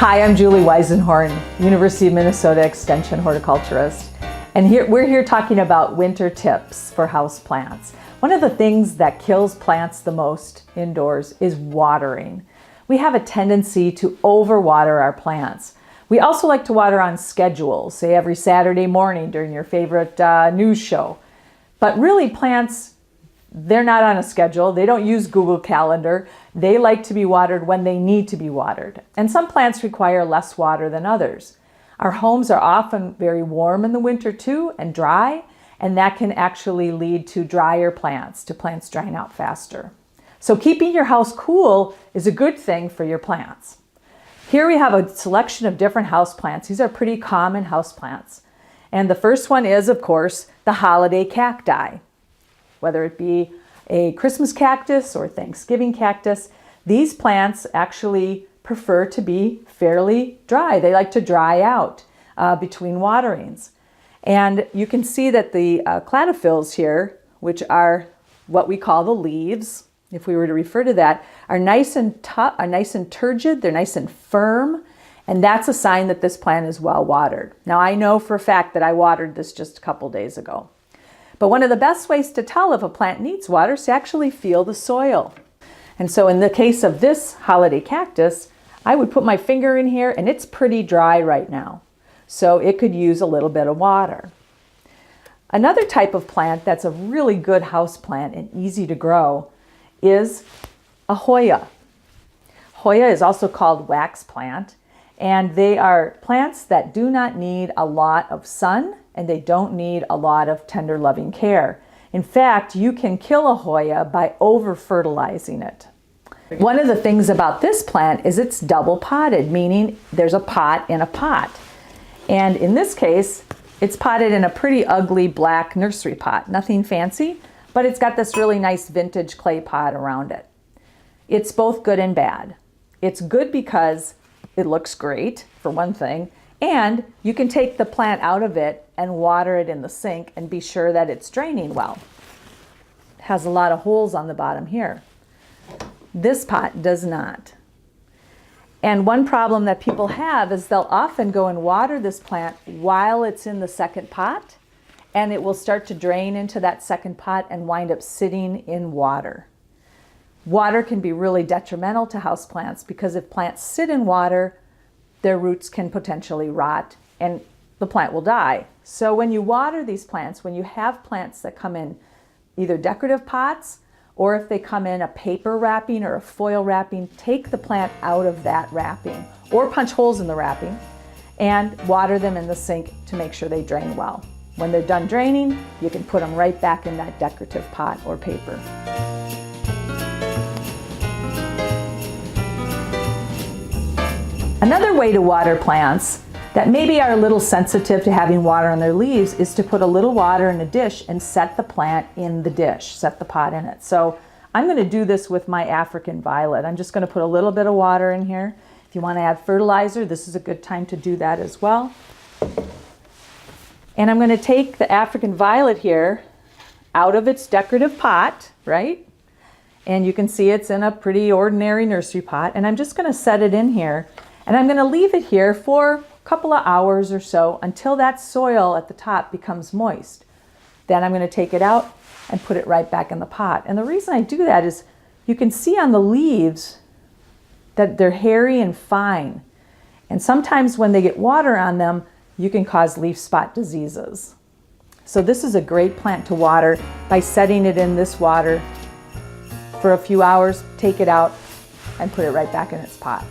Hi, I'm Julie Weisenhorn, University of Minnesota Extension horticulturist. And we're here talking about winter tips for house plants. One of the things that kills plants the most indoors is watering. We have a tendency to overwater our plants. We also like to water on schedule, say every Saturday morning during your favorite news show. But really plants, they're not on a schedule. They don't use Google Calendar. They like to be watered when they need to be watered. And some plants require less water than others. Our homes are often very warm in the winter too, and dry, and that can actually lead to drier plants, to plants drying out faster. So keeping your house cool is a good thing for your plants. Here we have a selection of different houseplants. These are pretty common houseplants. And the first one is, of course, the holiday cacti. Whether it be a Christmas cactus or Thanksgiving cactus, these plants actually prefer to be fairly dry. They like to dry out between waterings. And you can see that the cladophyls here, which are what we call the leaves, if we were to refer to that, are nice and turgid, they're nice and firm, and that's a sign that this plant is well watered. Now I know for a fact that I watered this just a couple days ago. But one of the best ways to tell if a plant needs water is to actually feel the soil. And so in the case of this holiday cactus, I would put my finger in here and it's pretty dry right now. So it could use a little bit of water. Another type of plant that's a really good house plant and easy to grow is a Hoya. Hoya is also called wax plant, and they are plants that do not need a lot of sun and they don't need a lot of tender loving care. In fact, you can kill a Hoya by over-fertilizing it. One of the things about this plant is it's double potted, meaning there's a pot in a pot. And in this case, it's potted in a pretty ugly black nursery pot. Nothing fancy, but it's got this really nice vintage clay pot around it. It's both good and bad. It's good because it looks great, for one thing, and you can take the plant out of it and water it in the sink and be sure that it's draining well. It has a lot of holes on the bottom here. This pot does not. And one problem that people have is they'll often go and water this plant while it's in the second pot, and it will start to drain into that second pot and wind up sitting in water. Water can be really detrimental to houseplants because if plants sit in water, their roots can potentially rot and the plant will die. So when you water these plants, when you have plants that come in either decorative pots or if they come in a paper wrapping or a foil wrapping, take the plant out of that wrapping or punch holes in the wrapping and water them in the sink to make sure they drain well. When they're done draining, you can put them right back in that decorative pot or paper. Another way to water plants that maybe are a little sensitive to having water on their leaves is to put a little water in a dish and set the plant in the dish, set the pot in it. So I'm going to do this with my African violet. I'm just going to put a little bit of water in here. If you want to add fertilizer, this is a good time to do that as well. And I'm going to take the African violet here out of its decorative pot, right? And you can see it's in a pretty ordinary nursery pot. And I'm just going to set it in here. And I'm going to leave it here for a couple of hours or so until that soil at the top becomes moist. Then I'm going to take it out and put it right back in the pot. And the reason I do that is you can see on the leaves that they're hairy and fine. And sometimes when they get water on them, you can cause leaf spot diseases. So this is a great plant to water by setting it in this water for a few hours, take it out, and put it right back in its pot.